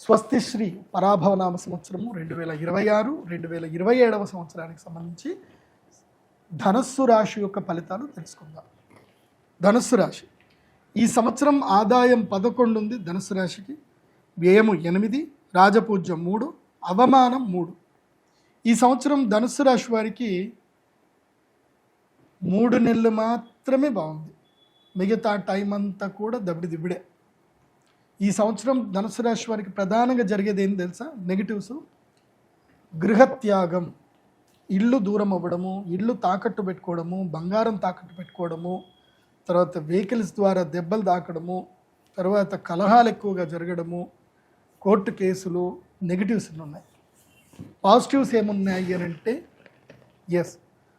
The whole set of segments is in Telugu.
స్వస్తి శ్రీ పరాభవనామ సంవత్సరము 2026 2027 సంవత్సరానికి సంబంధించి ధనస్సు రాశి యొక్క ఫలితాలు తెలుసుకుందాం. ధనస్సు రాశి ఈ సంవత్సరం ఆదాయం 11 ఉంది. ధనుస్సు రాశికి వ్యయము 8, రాజపూజ్యం 3, అవమానం 3. ఈ సంవత్సరం ధనుస్సు రాశి వారికి 3 నెలలు మాత్రమే బాగుంది. మిగతా టైం అంతా కూడా దబిడిదిబిడే. ఈ సంవత్సరం ధనుసు రాశి వారికి ప్రధానంగా జరిగేది ఏం తెలుసా? నెగిటివ్స్. గృహత్యాగం, ఇల్లు దూరం అవ్వడము, ఇల్లు తాకట్టు పెట్టుకోవడము, బంగారం తాకట్టు పెట్టుకోవడము, తర్వాత వెహికల్స్ ద్వారా దెబ్బలు తాకడము, తర్వాత కలహాలు ఎక్కువగా జరగడము, కోర్టు కేసులు, నెగిటివ్స్ ఉన్నాయి. పాజిటివ్స్ ఏమున్నాయి అని అంటే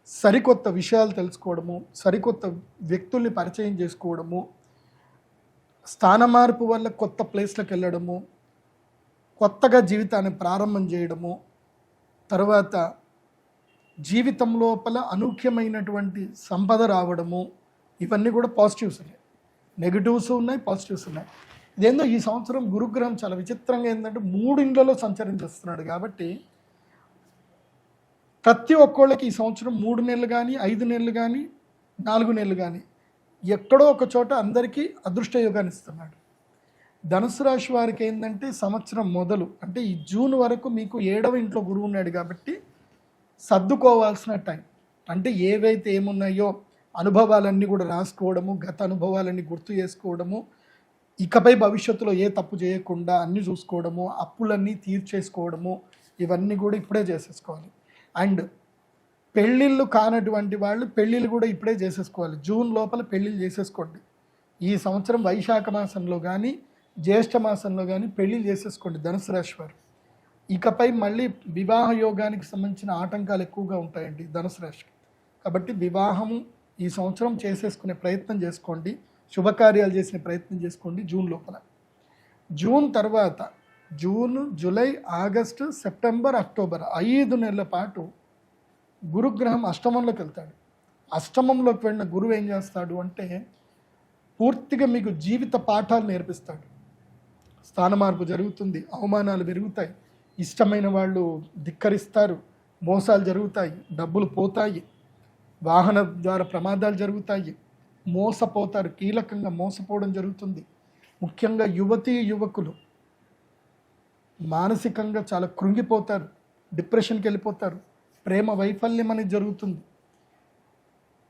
సరికొత్త విషయాలు తెలుసుకోవడము, సరికొత్త వ్యక్తుల్ని పరిచయం చేసుకోవడము, స్థాన మార్పు వల్ల కొత్త ప్లేస్లకు వెళ్ళడము, కొత్తగా జీవితాన్ని ప్రారంభం చేయడము, తర్వాత జీవితం లోపల అనూఖ్యమైనటువంటి సంపద రావడము, ఇవన్నీ కూడా పాజిటివ్స్ ఉన్నాయి. నెగిటివ్స్ ఉన్నాయి, పాజిటివ్స్ ఉన్నాయి. ఇదేందో ఈ సంవత్సరం గురుగ్రహం చాలా విచిత్రంగా ఏంటంటే 3 ఇండ్లలో సంచరించేస్తున్నాడు. కాబట్టి ప్రతి ఒక్కళ్ళకి ఈ సంవత్సరం 3 నెలలు కానీ 5 నెలలు కానీ 4 నెలలు కానీ ఎక్కడో ఒక చోట అందరికీ అదృష్ట యోగాన్ని ఇస్తున్నాడు. ధనుసు రాశి వారికి ఏంటంటే సంవత్సరం మొదలు అంటే ఈ జూన్ వరకు మీకు 7వ ఇంట్లో గురువు ఉన్నాడు. కాబట్టి సర్దుకోవాల్సిన టైం. అంటే ఏవైతే ఏమున్నాయో అనుభవాలన్నీ కూడా రాసుకోవడము, గత అనుభవాలన్నీ గుర్తు చేసుకోవడము, ఇకపై భవిష్యత్తులో ఏ తప్పు చేయకుండా అన్నీ చూసుకోవడము, అప్పులన్నీ తీర్చేసుకోవడము, ఇవన్నీ కూడా ఇప్పుడే చేసేసుకోవాలి. అండ్ పెళ్ళిళ్ళు కానటువంటి వాళ్ళు పెళ్ళిళ్ళు కూడా ఇప్పుడే చేసేసుకోవాలి. జూన్ లోపల పెళ్ళిళ్ళు చేసేసుకోండి. ఈ సంవత్సరం వైశాఖ మాసంలో కానీ జ్యేష్ఠ మాసంలో కానీ పెళ్ళిళ్ళు చేసేసుకోండి ధనుసు రాశి వారు. ఇకపై మళ్ళీ వివాహ యోగానికి సంబంధించిన ఆటంకాలు ఎక్కువగా ఉంటాయండి ధనుసు రాశికి. కాబట్టి వివాహము ఈ సంవత్సరం చేసేసుకునే ప్రయత్నం చేసుకోండి, శుభకార్యాలు చేసిన ప్రయత్నం చేసుకోండి జూన్ లోపల. జూన్ తర్వాత June, July, August, September, October 5 నెలల పాటు గురుగ్రహం అష్టమంలోకి వెళ్తాడు. అష్టమంలోకి వెళ్ళిన గురువు ఏం చేస్తాడు అంటే పూర్తిగా మీకు జీవిత పాఠాలు నేర్పిస్తాడు. స్థాన మార్పు జరుగుతుంది, అవమానాలు పెరుగుతాయి, ఇష్టమైన వాళ్ళు ధిక్కరిస్తారు, మోసాలు జరుగుతాయి, డబ్బులు పోతాయి, వాహన ద్వారా ప్రమాదాలు జరుగుతాయి, మోసపోతారు, కీలకంగా మోసపోవడం జరుగుతుంది. ముఖ్యంగా యువతీ యువకులు మానసికంగా చాలా కృంగిపోతారు, డిప్రెషన్కి వెళ్ళిపోతారు, ప్రేమ వైఫల్యం అనేది జరుగుతుంది.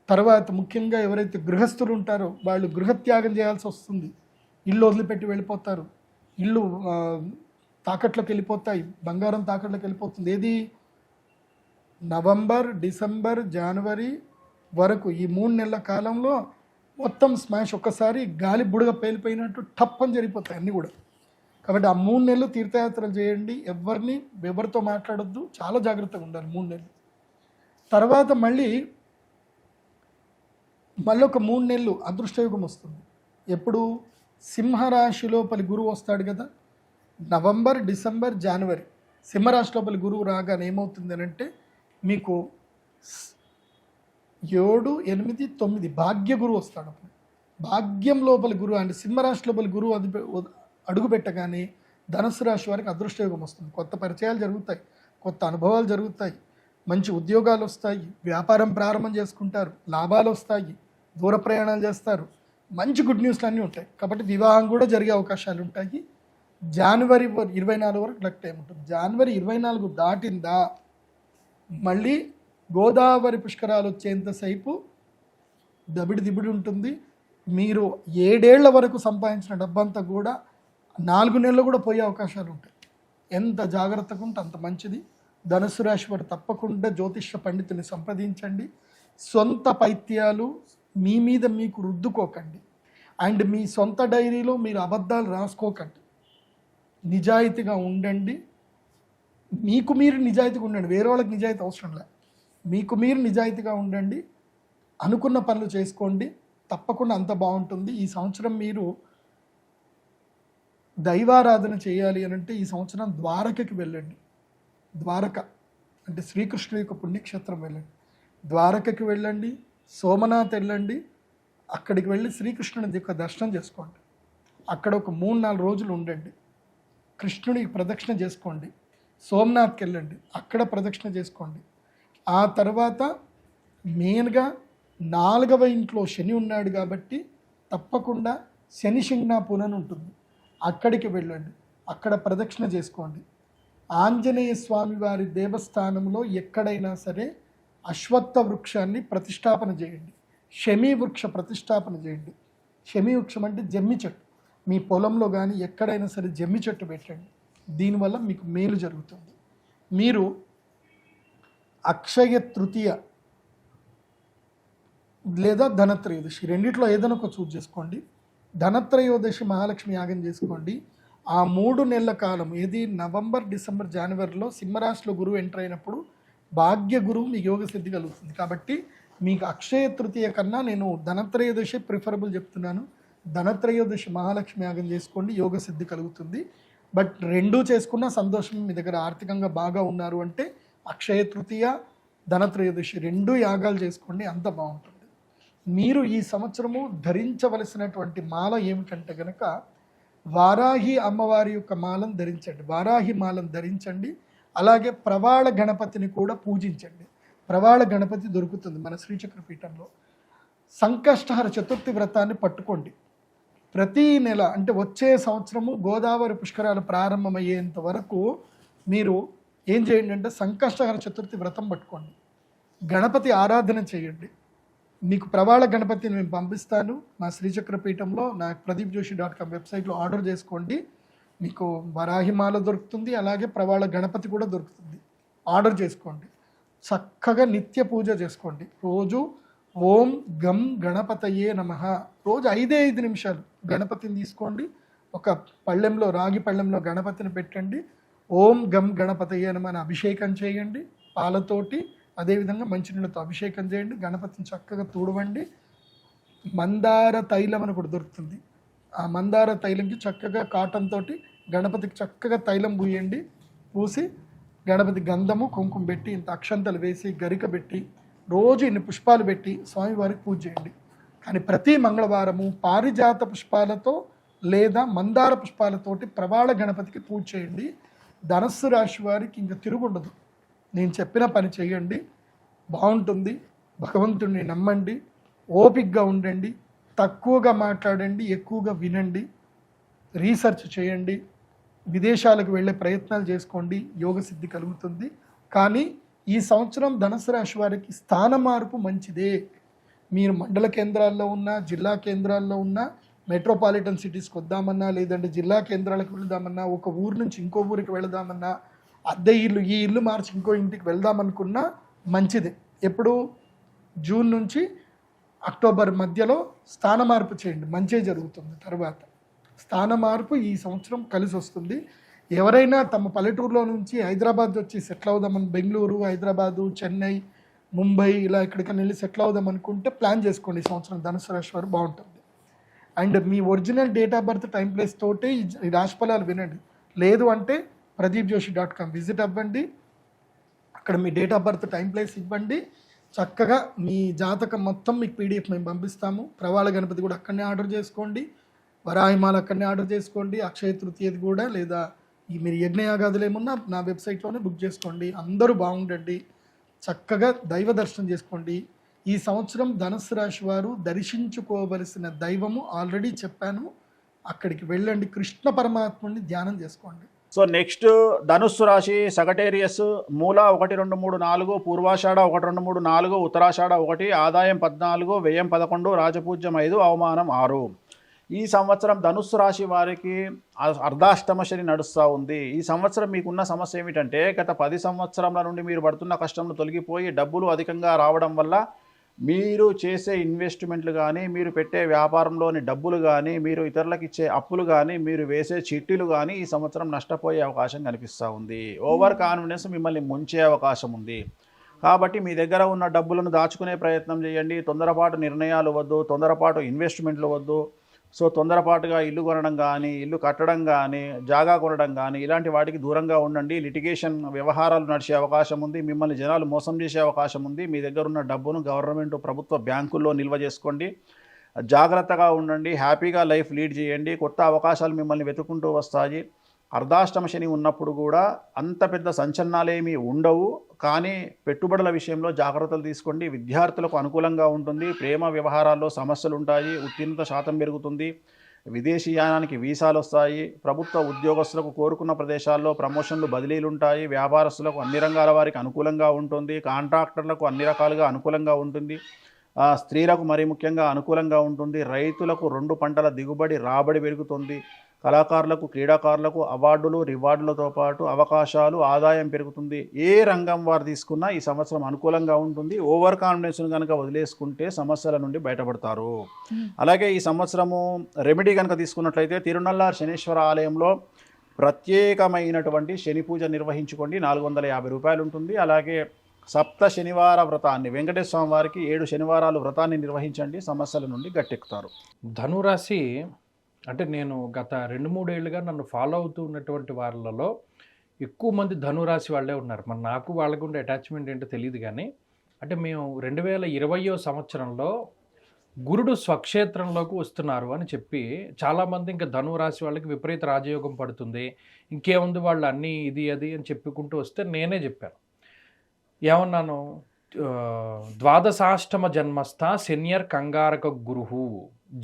తర్వాత ముఖ్యంగా ఎవరైతే గృహస్థులు ఉంటారో వాళ్ళు గృహత్యాగం చేయాల్సి వస్తుంది. ఇల్లు వదిలిపెట్టి వెళ్ళిపోతారు, ఇల్లు తాకట్లోకి వెళ్ళిపోతాయి, బంగారం తాకట్లోకి వెళ్ళిపోతుంది. ఏది నవంబర్, డిసెంబర్, జనవరి వరకు ఈ 3 నెలల కాలంలో మొత్తం స్మాష్. ఒక్కసారి గాలి బుడగ పేలిపోయినట్టు టప్పని జరిగిపోతాయి అన్నీ కూడా. కాబట్టి ఆ 3 నెలలు తీర్థయాత్రలు చేయండి. ఎవరితో మాట్లాడొద్దు, చాలా జాగ్రత్తగా ఉండాలి 3 నెలలు. తర్వాత మళ్ళీ ఒక 3 నెలలు అదృష్టయోగం వస్తుంది. ఎప్పుడు? సింహరాశి లోపలి గురువు వస్తాడు కదా, నవంబర్, డిసెంబర్, జనవరి. సింహరాశి లోపలి గురువు రాగానే ఏమవుతుంది అని అంటే మీకు 7, 8, 9 భాగ్య గురువు వస్తాడు. భాగ్యం లోపలి గురువు అంటే సింహరాశి లోపలి గురువు అడుగు పెట్టగానే ధనుసు రాశి వారికి అదృష్టయోగం వస్తుంది. కొత్త పరిచయాలు జరుగుతాయి, కొత్త అనుభవాలు జరుగుతాయి, మంచి ఉద్యోగాలు వస్తాయి, వ్యాపారం ప్రారంభం చేసుకుంటారు, లాభాలు వస్తాయి, దూర ప్రయాణాలు చేస్తారు, మంచి గుడ్ న్యూస్లు అన్నీ ఉంటాయి. కాబట్టి వివాహం కూడా జరిగే అవకాశాలు ఉంటాయి. జనవరి 24 వరకు లక్ టైం ఉంటుంది. జనవరి 24 దాటిందా మళ్ళీ గోదావరి పుష్కరాలు వచ్చేంతసేపు దబిడి ఉంటుంది. మీరు 7 ఏళ్ల వరకు సంపాదించిన డబ్బంతా కూడా 4 నెలలు కూడా పోయే అవకాశాలు ఉంటాయి. ఎంత జాగ్రత్తగా ఉంటే అంత మంచిది. ధనుసు రాశి వారు తప్పకుండా జ్యోతిష్య పండితుని సంప్రదించండి. సొంత పైత్యాలు మీ మీద మీకు రుద్దుకోకండి. అండ్ మీ సొంత డైరీలో మీరు అబద్ధాలు రాసుకోకండి. నిజాయితీగా ఉండండి. మీకు మీరు నిజాయితీగా ఉండండి, వేరే వాళ్ళకి నిజాయితీ అవసరం లేదు. మీకు మీరు నిజాయితీగా ఉండండి, అనుకున్న పనులు చేసుకోండి, తప్పకుండా అంత బాగుంటుంది. ఈ సంవత్సరం మీరు దైవారాధన చేయాలి అని అంటే ఈ సంవత్సరం ద్వారకకి వెళ్ళండి. ద్వారక అంటే శ్రీకృష్ణుడి యొక్క పుణ్యక్షేత్రం వెళ్ళండి. ద్వారకకి వెళ్ళండి, సోమనాథ్ వెళ్ళండి. అక్కడికి వెళ్ళి శ్రీకృష్ణుడి యొక్క దర్శనం చేసుకోండి. అక్కడ ఒక 3-4 రోజులు ఉండండి. కృష్ణుడికి ప్రదక్షిణ చేసుకోండి. సోమనాథ్కి వెళ్ళండి, అక్కడ ప్రదక్షిణ చేసుకోండి. ఆ తర్వాత మెయిన్గా 4వ ఇంట్లో శని ఉన్నాడు కాబట్టి తప్పకుండా శని శింగ్నాపూర్ అని ఉంటుంది, అక్కడికి వెళ్ళండి, అక్కడ ప్రదక్షిణ చేసుకోండి. ఆంజనేయ స్వామి వారి దేవస్థానంలో ఎక్కడైనా సరే అశ్వత్థ వృక్షాన్ని ప్రతిష్టాపన చేయండి, శమీ వృక్ష ప్రతిష్టాపన చేయండి. శమీ వృక్షం అంటే జమ్మి చెట్టు, మీ పొలంలో కానీ ఎక్కడైనా సరే జమ్మి చెట్టు పెట్టండి, దీనివల్ల మీకు మేలు జరుగుతుంది. మీరు అక్షయ తృతీయ లేదా ధనత్రయోదశి రెండిట్లో ఏదైనా ఒక చూజ్ చేసుకోండి. ధనత్రయోదశి మహాలక్ష్మి యాగం చేసుకోండి. ఆ 3 నెలల కాలం, ఏది నవంబర్, డిసెంబర్, జనవరిలో సింహరాశిలో గురువు ఎంటర్ అయినప్పుడు భాగ్య గురువు మీకు యోగ సిద్ధి కలుగుతుంది. కాబట్టి మీకు అక్షయ తృతీయ కన్నా నేను ధనత్రయోదశి ప్రిఫరబుల్ చెప్తున్నాను. ధనత్రయోదశి మహాలక్ష్మి యాగం చేసుకోండి, యోగ సిద్ధి కలుగుతుంది. బట్ రెండూ చేసుకున్న సంతోషం, మీ దగ్గర ఆర్థికంగా బాగా ఉన్నారు అంటే అక్షయ తృతీయ, ధనత్రయోదశి 2 యాగాలు చేసుకోండి, అంత బాగుంటుంది. మీరు ఈ సంవత్సరము ధరించవలసినటువంటి మాల ఏమిటంటే కనుక వారాహి అమ్మవారి యొక్క మాలను ధరించండి, వారాహి మాలను ధరించండి. అలాగే ప్రవాళ గణపతిని కూడా పూజించండి. ప్రవాళ గణపతి దొరుకుతుంది మన శ్రీచక్ర పీఠంలో. సంకష్టహర చతుర్థి వ్రతాన్ని పట్టుకోండి. ప్రతీ నెల అంటే వచ్చే సంవత్సరము గోదావరి పుష్కరాలు ప్రారంభమయ్యేంత వరకు మీరు ఏం చేయండి అంటే సంకష్టహర చతుర్థి వ్రతం పట్టుకోండి, గణపతి ఆరాధన చేయండి. మీకు ప్రవాళ గణపతిని మేము పంపిస్తాను మా శ్రీచక్ర పీఠంలో, నా pradeepjoshi.com వెబ్సైట్లో ఆర్డర్ చేసుకోండి. మీకు వరాహిమాల దొరుకుతుంది, అలాగే ప్రవాళ గణపతి కూడా దొరుకుతుంది, ఆర్డర్ చేసుకోండి. చక్కగా నిత్య పూజ చేసుకోండి. రోజు ఓం గం గణపతయే నమః, రోజు 5 నిమిషాలు గణపతిని తీసుకోండి, ఒక పళ్ళెంలో, రాగి పళ్ళెంలో గణపతిని పెట్టండి. ఓం గం గణపతయే నమః అని అభిషేకం చేయండి పాలతోటి, అదేవిధంగా మంచినీళ్ళతో అభిషేకం చేయండి. గణపతిని చక్కగా తుడవండి. మందార తైలం అని కూడా దొరుకుతుంది, ఆ మందార తైలంకి చక్కగా కాటన్ తోటి గణపతికి చక్కగా తైలం పూయండి. పూసి గణపతి గంధము కుంకుమ పెట్టి, ఇంత అక్షంతలు వేసి, గరిక పెట్టి, రోజు ఇన్ని పుష్పాలు పెట్టి స్వామివారికి పూజ చేయండి. కానీ ప్రతి మంగళవారము పారిజాత పుష్పాలతో లేదా మందార పుష్పాలతోటి ప్రవాళ గణపతికి పూజ చేయండి. ధనస్సు రాశి వారికి ఇంకా తిరుగుండదు. నేను చెప్పిన పని చేయండి, బాగుంటుంది. భగవంతుడిని నమ్మండి, ఓపికగా ఉండండి, తక్కువగా మాట్లాడండి, ఎక్కువగా వినండి, రీసెర్చ్ చేయండి, విదేశాలకు వెళ్ళే ప్రయత్నాలు చేసుకోండి, యోగ సిద్ధి కలుగుతుంది. కానీ ఈ సంవత్సరం ధనుసు రాశి వారికి స్థాన మార్పు మంచిదే. మీరు మండల కేంద్రాల్లో ఉన్నా, జిల్లా కేంద్రాల్లో ఉన్నా, మెట్రోపాలిటన్ సిటీస్కి వద్దామన్నా, లేదంటే జిల్లా కేంద్రాలకు వెళదామన్నా, ఒక ఊరు నుంచి ఇంకో ఊరికి వెళదామన్నా, అద్దె ఇల్లు, ఈ ఇల్లు మార్చి ఇంకో ఇంటికి వెళ్దామనుకున్నా మంచిదే. ఎప్పుడు జూన్ నుంచి అక్టోబర్ మధ్యలో స్థాన మార్పు చేయండి, మంచి జరుగుతుంది. తర్వాత స్థాన మార్పు ఈ సంవత్సరం కలిసి వస్తుంది. ఎవరైనా తమ పల్లెటూరులో నుంచి హైదరాబాద్ వచ్చి సెటిల్ అవుదామని, బెంగళూరు, హైదరాబాదు, చెన్నై, ముంబై ఇలా ఎక్కడికైనా వెళ్ళి సెటిల్ అవుదాం అనుకుంటే ప్లాన్ చేసుకోండి. ఈ సంవత్సరం ధనుసు రాశి వారు బాగుంటుంది. And me original date of birth, time, place తోటి ఈ రాశి ఫలాలు వినండి. లేదు అంటే pradeepjoshi.com విజిట్ అవ్వండి, అక్కడ మీ date of birth, time, place ఇవ్వండి. చక్కగా మీ జాతకం మొత్తం మీకు PDF మేము పంపిస్తాము. ప్రవాళ గణపతి కూడా అక్కడనే ఆర్డర్ చేసుకోండి, వరాహిమాల అక్కడనే ఆర్డర్ చేసుకోండి, అక్షయ తృతీయది కూడా, లేదా ఈ మీరు యజ్ఞయాగాదులు ఏమున్నా నా వెబ్సైట్లోనే బుక్ చేసుకోండి. అందరూ బాగుండండి, చక్కగా దైవ దర్శనం చేసుకోండి. ఈ సంవత్సరం ధనుస్సు రాశి వారు దర్శించుకోవలసిన దైవము ఆల్రెడీ చెప్పాను, అక్కడికి వెళ్ళండి, కృష్ణ పరమాత్ముని ధ్యానం చేసుకోండి. సో నెక్స్ట్ ధనుస్సు రాశి సగటేరియస్, మూల 1, 2, 3, 4, పూర్వాషాఢ 1, 2, 3, 4, ఉత్తరాషాఢ 1, ఆదాయం 14, వ్యయం 11, రాజపూజ్యం 5, అవమానం 6. ఈ సంవత్సరం ధనుస్సు రాశి వారికి అర్ధాష్టమ శని నడుస్తూ ఉంది. ఈ సంవత్సరం మీకున్న సమస్య ఏమిటంటే, గత 10 సంవత్సరాల నుండి మీరు పడుతున్న కష్టంలో తొలగిపోయి డబ్బులు అధికంగా రావడం వల్ల మీరు చేసే ఇన్వెస్ట్మెంట్లు కానీ, మీరు పెట్టే వ్యాపారంలోని డబ్బులు కానీ, మీరు ఇతరులకు ఇచ్చే అప్పులు కానీ, మీరు వేసే చిట్టీలు కానీ ఈ సంవత్సరం నష్టపోయే అవకాశం కనిపిస్తూ ఉంది. ఓవర్ కాన్ఫిడెన్స్ మిమ్మల్ని ముంచే అవకాశం ఉంది. కాబట్టి మీ దగ్గర ఉన్న డబ్బులను దాచుకునే ప్రయత్నం చేయండి. తొందరపాటు నిర్ణయాలు వద్దు, తొందరపాటు ఇన్వెస్ట్మెంట్లు వద్దు. సో తొందరపాటుగా ఇల్లు కొనడం కానీ, ఇల్లు కట్టడం కానీ, జాగా కొనడం కానీ ఇలాంటి వాటికి దూరంగా ఉండండి. లిటిగేషన్ వ్యవహారాలు నడిచే అవకాశం ఉంది, మిమ్మల్ని జనాలు మోసం చేసే అవకాశం ఉంది. మీ దగ్గర ఉన్న డబ్బును గవర్నమెంట్, ప్రభుత్వ బ్యాంకుల్లో నిల్వ చేసుకోండి. జాగ్రత్తగా ఉండండి, హ్యాపీగా లైఫ్ లీడ్ చేయండి. కొత్త అవకాశాలు మిమ్మల్ని వెతుక్కుంటూ వస్తాయి. అర్ధాష్టమ శని ఉన్నప్పుడు కూడా అంత పెద్ద సంచలనాలేమీ ఉండవు, కానీ పెట్టుబడుల విషయంలో జాగ్రత్తలు తీసుకోండి. విద్యార్థులకు అనుకూలంగా ఉంటుంది. ప్రేమ వ్యవహారాల్లో సమస్యలు ఉంటాయి. ఉత్తీర్ణత శాతం పెరుగుతుంది. విదేశీయానానికి వీసాలు వస్తాయి. ప్రభుత్వ ఉద్యోగస్తులకు కోరుకున్న ప్రదేశాల్లో ప్రమోషన్లు, బదిలీలు ఉంటాయి. వ్యాపారస్తులకు అన్ని రంగాల వారికి అనుకూలంగా ఉంటుంది. కాంట్రాక్టర్లకు అన్ని రకాలుగా అనుకూలంగా ఉంటుంది. స్త్రీలకు మరీ ముఖ్యంగా అనుకూలంగా ఉంటుంది. రైతులకు 2 పంటల దిగుబడి, రాబడి పెరుగుతుంది. కళాకారులకు, క్రీడాకారులకు అవార్డులు, రివార్డులతో పాటు అవకాశాలు, ఆదాయం పెరుగుతుంది. ఏ రంగం వారు తీసుకున్నా ఈ సంవత్సరం అనుకూలంగా ఉంటుంది. ఓవర్ కాన్ఫిడెన్స్ను కనుక వదిలేసుకుంటే సమస్యల నుండి బయటపడతారు. అలాగే ఈ సంవత్సరము రెమెడీ కనుక తీసుకున్నట్లయితే తిరునల్లార్ శనీశ్వర ఆలయంలో ప్రత్యేకమైనటువంటి శని పూజ నిర్వహించుకోండి. 450 రూపాయలు ఉంటుంది. అలాగే సప్త శనివార వ్రతాన్ని, వెంకటేశ్వర స్వామి వారికి 7 శనివారాలు వ్రతాన్ని నిర్వహించండి. సమస్యల నుండి గట్టెక్కుతారు. ధనురాశి అంటే నేను గత 2-3 ఏళ్ళుగా నన్ను ఫాలో అవుతూ ఉన్నటువంటి వాళ్ళలో ఎక్కువ మంది ధనురాశి వాళ్ళే ఉన్నారు. మరి నాకు వాళ్ళకు ఉండే అటాచ్మెంట్ ఏంటో తెలియదు, కానీ అంటే మేము 2020 సంవత్సరంలో గురుడు స్వక్షేత్రంలోకి వస్తున్నారు అని చెప్పి చాలామంది ఇంకా ధనురాశి వాళ్ళకి విపరీత రాజయోగం పడుతుంది, ఇంకేముంది వాళ్ళు అన్నీ ఇది అది అని చెప్పుకుంటూ వస్తే నేనే చెప్పాను, ఏమన్నాను, ద్వాదశాష్టమ జన్మస్థ శనియర్ కంగారక గురుహు,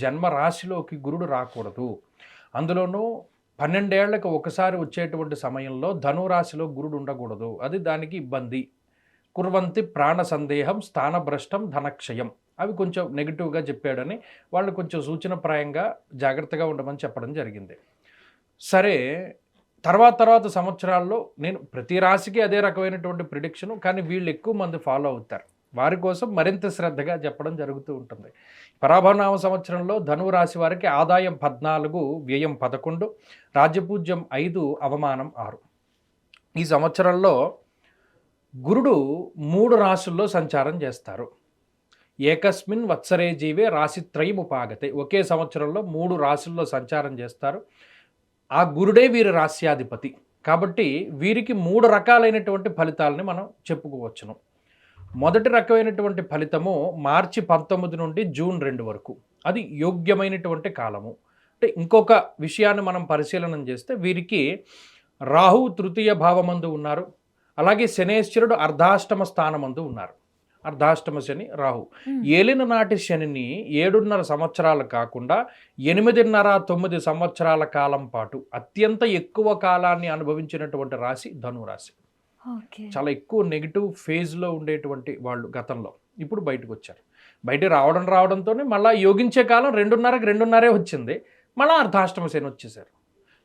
జన్మ రాశిలోకి గురుడు రాకూడదు, అందులోనూ 12 ఏళ్లకు ఒకసారి వచ్చేటువంటి సమయంలో ధనురాశిలో గురుడు ఉండకూడదు, అది దానికి ఇబ్బంది, కుర్వంతి ప్రాణ సందేహం స్థానభ్రష్టం ధనక్షయం, అవి కొంచెం నెగిటివ్గా చెప్పాడని వాళ్ళు కొంచెం సూచనప్రాయంగా జాగ్రత్తగా ఉండమని చెప్పడం జరిగింది. సరే, తర్వాత సంవత్సరాల్లో నేను ప్రతి రాశికి అదే రకమైనటువంటి ప్రిడిక్షను, కానీ వీళ్ళు ఎక్కువ మంది ఫాలో అవుతారు, వారి కోసం మరింత శ్రద్ధగా చెప్పడం జరుగుతూ ఉంటుంది. పరాభవనామ సంవత్సరంలో ధనువు రాశి వారికి ఆదాయం 14, వ్యయం 11, రాజ్యపూజ్యం 5, అవమానం 6. ఈ సంవత్సరంలో గురుడు 3 రాశుల్లో సంచారం చేస్తారు. ఏకస్మిన్ వత్సరే జీవే రాశిత్రయం ఉపాగతే, ఒకే సంవత్సరంలో 3 రాశుల్లో సంచారం చేస్తారు. ఆ గురుడే వీరి రాశ్యాధిపతి కాబట్టి వీరికి 3 రకాలైనటువంటి ఫలితాలని మనం చెప్పుకోవచ్చును. మొదటి రకమైనటువంటి ఫలితము మార్చి 19 నుండి జూన్ 2 వరకు, అది యోగ్యమైనటువంటి కాలము. అంటే ఇంకొక విషయాన్ని మనం పరిశీలన చేస్తే వీరికి రాహు తృతీయ భావమందు ఉన్నారు, అలాగే శనేశ్వరుడు అర్ధాష్టమ స్థానమందు ఉన్నారు. అర్ధాష్టమ శని రాహు ఏలిన నాటి శనిని 7.5 సంవత్సరాలు కాకుండా 8.5-9 సంవత్సరాల కాలం పాటు అత్యంత ఎక్కువ కాలాన్ని అనుభవించినటువంటి రాశి ధనురాశి. చాలా ఎక్కువ నెగిటివ్ ఫేజ్లో ఉండేటువంటి వాళ్ళు గతంలో ఇప్పుడు బయటకు వచ్చారు. బయట రావడంతోనే మళ్ళీ యోగించే కాలం 2.5 వచ్చింది, మళ్ళీ అర్ధాష్టమ శని వచ్చేసారు.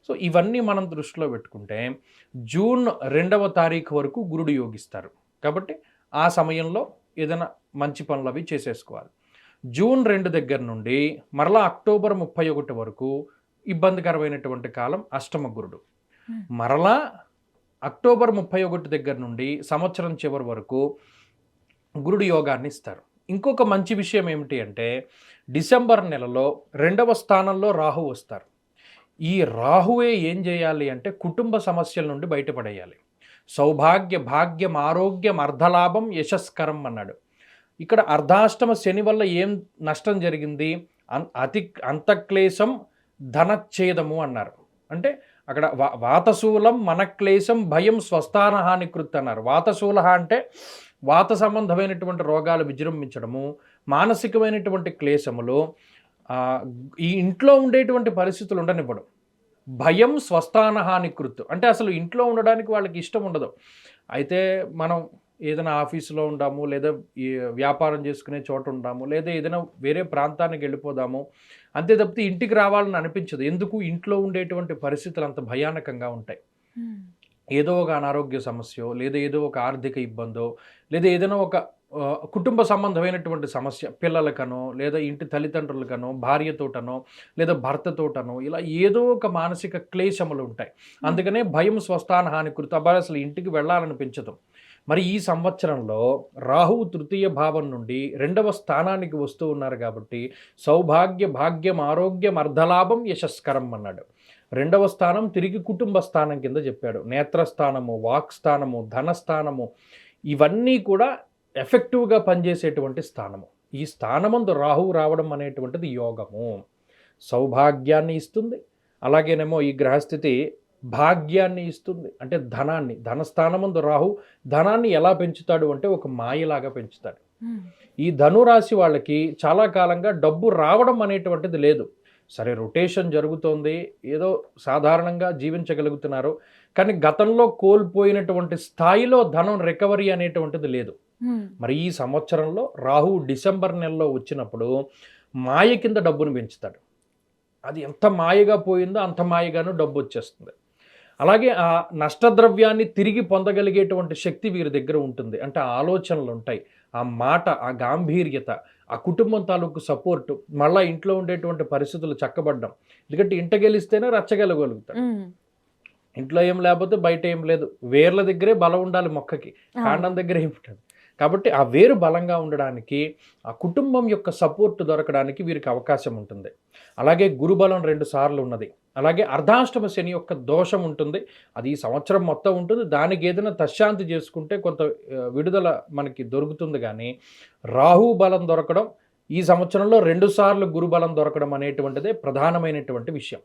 సో ఇవన్నీ మనం దృష్టిలో పెట్టుకుంటే జూన్ 2వ తారీఖు వరకు గురుడు యోగిస్తారు కాబట్టి ఆ సమయంలో ఏదైనా మంచి పనులు అవి చేసేసుకోవాలి. జూన్ 2 దగ్గర నుండి మరలా అక్టోబర్ 31 వరకు ఇబ్బందికరమైనటువంటి కాలం అష్టమ గురుడు. మరలా అక్టోబర్ 31 దగ్గర నుండి సంవత్సరం చివరి వరకు గురుడు యోగాన్ని ఇస్తారు. ఇంకొక మంచి విషయం ఏమిటి అంటే డిసెంబర్ నెలలో 2వ స్థానంలో రాహు వస్తారు. ఈ రాహువే ఏం చేయాలి అంటే కుటుంబ సమస్యల నుండి బయటపడేయాలి. సౌభాగ్య, భాగ్యం, ఆరోగ్యం, అర్ధలాభం, యశస్కరం అన్నాడు. ఇక్కడ అర్ధాష్టమ శని వల్ల ఏం నష్టం జరిగింది, అంతక్లేశం ధనచ్ఛేదము అన్నారు. అంటే అక్కడ వాతశూలం మనక్లేశం భయం స్వస్థానహాని కృత్ అన్నారు. వాతశూల అంటే వాత సంబంధమైనటువంటి రోగాలు విజృంభించడము, మానసికమైనటువంటి క్లేశములు, ఈ ఇంట్లో ఉండేటువంటి పరిస్థితులు ఉండనివ్వడం. భయం స్వస్థానహాని కృత్ అంటే అసలు ఇంట్లో ఉండడానికి వాళ్ళకి ఇష్టం ఉండదు. అయితే మనం ఏదైనా ఆఫీసులో ఉండాము, లేదా వ్యాపారం చేసుకునే చోట ఉండాము, లేదా ఏదైనా వేరే ప్రాంతానికి వెళ్ళిపోదాము, అంతే తప్పితే ఇంటికి రావాలని అనిపించదు. ఎందుకు? ఇంట్లో ఉండేటువంటి పరిస్థితులు అంత భయానకంగా ఉంటాయి. ఏదో ఒక అనారోగ్య సమస్య, లేదా ఏదో ఒక ఆర్థిక ఇబ్బందో, లేదా ఏదైనా ఒక కుటుంబ సంబంధమైనటువంటి సమస్య, పిల్లలకనో లేదా ఇంటి తల్లిదండ్రులకనో, భార్యతోటనో లేదా భర్తతోటనో, ఇలా ఏదో ఒక మానసిక క్లేశములు ఉంటాయి. అందుకనే భయం స్వస్థానహాని కృత, అసలు ఇంటికి వెళ్ళాలనిపించదు. మరి ఈ సంవత్సరంలో రాహువు తృతీయ భావం నుండి 2వ స్థానానికి వస్తూ ఉన్నారు కాబట్టి సౌభాగ్య, భాగ్యం, ఆరోగ్యం, అర్ధలాభం, యశస్కరం అన్నాడు. 2వ స్థానం తిరిగి కుటుంబ స్థానం కింద చెప్పాడు. నేత్రస్థానము, వాక్స్థానము, ధనస్థానము, ఇవన్నీ కూడా ఎఫెక్టివ్గా పనిచేసేటువంటి స్థానము. ఈ స్థానమందు రాహువు రావడం అనేటువంటిది యోగము, సౌభాగ్యాన్ని ఇస్తుంది. అలాగేనేమో ఈ గ్రహస్థితి భాగ్యాన్ని ఇస్తుంది, అంటే ధనాన్ని. ధనస్థానమందు రాహు ధనాన్ని ఎలా పెంచుతాడు అంటే ఒక మాయలాగా పెంచుతాడు. ఈ ధనురాశి వాళ్ళకి చాలా కాలంగా డబ్బు రావడం అనేటువంటిది లేదు. సరే, రొటేషన్ జరుగుతోంది, ఏదో సాధారణంగా జీవించగలుగుతున్నారు, కానీ గతంలో కోల్పోయినటువంటి స్థాయిలో ధనం రికవరీ అనేటువంటిది లేదు. మరి ఈ సంవత్సరంలో రాహు డిసెంబర్ నెలలో వచ్చినప్పుడు మాయ కింద డబ్బును పెంచుతాడు. అది ఎంత మాయగా పోయిందో అంత మాయగాను డబ్బు వచ్చేస్తుంది. అలాగే ఆ నష్టద్రవ్యాన్ని తిరిగి పొందగలిగేటువంటి శక్తి వీరి దగ్గర ఉంటుంది. అంటే ఆలోచనలు ఉంటాయి, ఆ మాట, ఆ గాంభీర్యత, ఆ కుటుంబం తాలూకు సపోర్టు, మళ్ళీ ఇంట్లో ఉండేటువంటి పరిస్థితులు చక్కబడ్డం. ఎందుకంటే ఇంట గెలిస్తేనే రచ్చగలగలుగుతాడు. ఇంట్లో ఏం లేకపోతే బయట ఏం లేదు. వేర్ల దగ్గరే బలం ఉండాలి మొక్కకి, కాండం దగ్గర ఏం ఉంటుంది. కాబట్టి ఆ వేరు బలంగా ఉండడానికి, ఆ కుటుంబం యొక్క సపోర్ట్ దొరకడానికి వీరికి అవకాశం ఉంటుంది. అలాగే గురుబలం 2 సార్లు ఉన్నది. అలాగే అర్ధాష్టమ శని యొక్క దోషం ఉంటుంది, అది ఈ సంవత్సరం మొత్తం ఉంటుంది. దానికి ఏదైనా తశ్శాంతి చేసుకుంటే కొంత విడుదల మనకి దొరుకుతుంది. కానీ రాహు బలం దొరకడం, ఈ సంవత్సరంలో 2 సార్లు గురుబలం దొరకడం అనేటువంటిదే ప్రధానమైనటువంటి విషయం.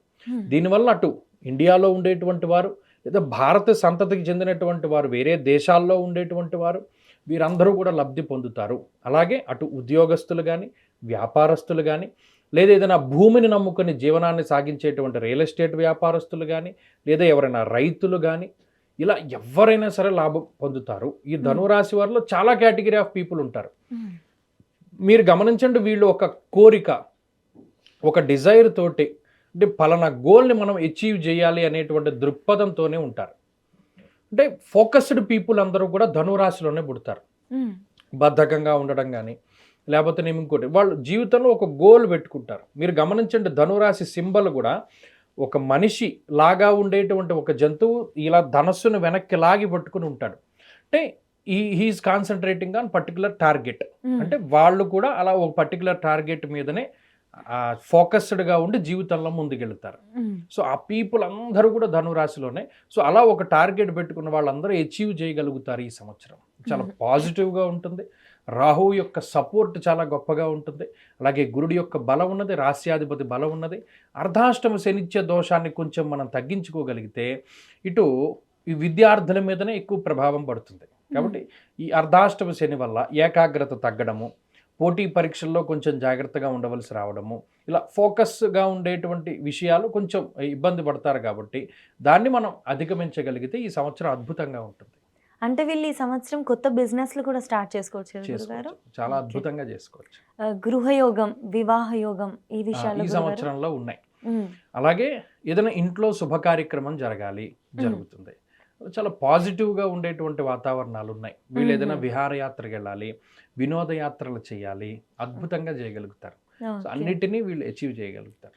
దీనివల్ల అటు ఇండియాలో ఉండేటువంటి వారు, లేదా భారత సంతతికి చెందినటువంటి వారు, వేరే దేశాల్లో ఉండేటువంటి వారు, వీరందరూ కూడా లబ్ధి పొందుతారు. అలాగే అటు ఉద్యోగస్తులు కానీ, వ్యాపారస్తులు కానీ, లేదా ఏదైనా భూమిని నమ్ముకొని జీవనాన్ని సాగించేటువంటి రియల్ ఎస్టేట్ వ్యాపారస్తులు కానీ, లేదా ఎవరైనా రైతులు కానీ, ఇలా ఎవరైనా సరే లాభం పొందుతారు. ఈ ధనురాశి వారిలో చాలా కేటగిరీ ఆఫ్ పీపుల్ ఉంటారు. మీరు గమనించండి, వీళ్ళు ఒక కోరిక, ఒక డిజైర్ తోటి, అంటే పలానా గోల్ని మనం అచీవ్ చేయాలి అనేటువంటి దృక్పథంతోనే ఉంటారు. అంటే ఫోకస్డ్ పీపుల్ అందరూ కూడా ధనురాశిలోనే పుడతారు. బద్ధకంగా ఉండడం కానీ, లేకపోతే నేను ఇంకోటి, వాళ్ళు జీవితంలో ఒక గోల్ పెట్టుకుంటారు. మీరు గమనించండి, ధనురాశి సింబల్ కూడా ఒక మనిషి లాగా ఉండేటువంటి ఒక జంతువు ఇలా ధనస్సును వెనక్కి లాగి పట్టుకుని ఉంటాడు. అంటే he's concentrating on particular target. అంటే వాళ్ళు కూడా అలా ఒక పర్టికులర్ టార్గెట్ మీదనే ఫోకస్డ్గా ఉండి జీవితంలో ముందుకెళ్తారు. సో ఆ పీపుల్ అందరూ కూడా ధనురాశిలోనే. సో అలా ఒక టార్గెట్ పెట్టుకున్న వాళ్ళందరూ అచీవ్ చేయగలుగుతారు. ఈ సంవత్సరం చాలా పాజిటివ్గా ఉంటుంది. రాహు యొక్క సపోర్ట్ చాలా గొప్పగా ఉంటుంది. అలాగే గురుడి యొక్క బలం ఉన్నది, రాస్యాధిపతి బలం ఉన్నది. అర్ధాష్టమ శనిచ్చే దోషాన్ని కొంచెం మనం తగ్గించుకోగలిగితే ఇటు ఈ విద్యార్థుల మీదనే ఎక్కువ ప్రభావం పడుతుంది. కాబట్టి ఈ అర్ధాష్టమ శని వల్ల ఏకాగ్రత తగ్గడము, పోటీ పరీక్షల్లో కొంచెం జాగ్రత్తగా ఉండవలసి రావడము, ఇలా ఫోకస్గా ఉండేటువంటి విషయాలు కొంచెం ఇబ్బంది పడతారు. కాబట్టి దాన్ని మనం అధిగమించగలిగితే ఈ సంవత్సరం అద్భుతంగా ఉంటుంది. అంటే వీళ్ళు ఈ సంవత్సరం కొత్త బిజినెస్లు కూడా స్టార్ట్ చేసుకోవచ్చు గారు? చాలా అద్భుతంగా చేసుకోవచ్చు. గృహయోగం, వివాహ యోగం ఈ విషయాలు ఈ సంవత్సరంలో ఉన్నాయి. అలాగే ఏదైనా ఇంట్లో శుభ కార్యక్రమం జరుగుతుంది. చాలా పాజిటివ్గా ఉండేటువంటి వాతావరణాలు ఉన్నాయి. వీళ్ళు ఏదైనా విహారయాత్రకు వెళ్ళాలి, వినోదయాత్రలు చేయాలి, అద్భుతంగా చేయగలుగుతారు. సో అన్నిటినీ వీళ్ళు అచీవ్ చేయగలుగుతారు.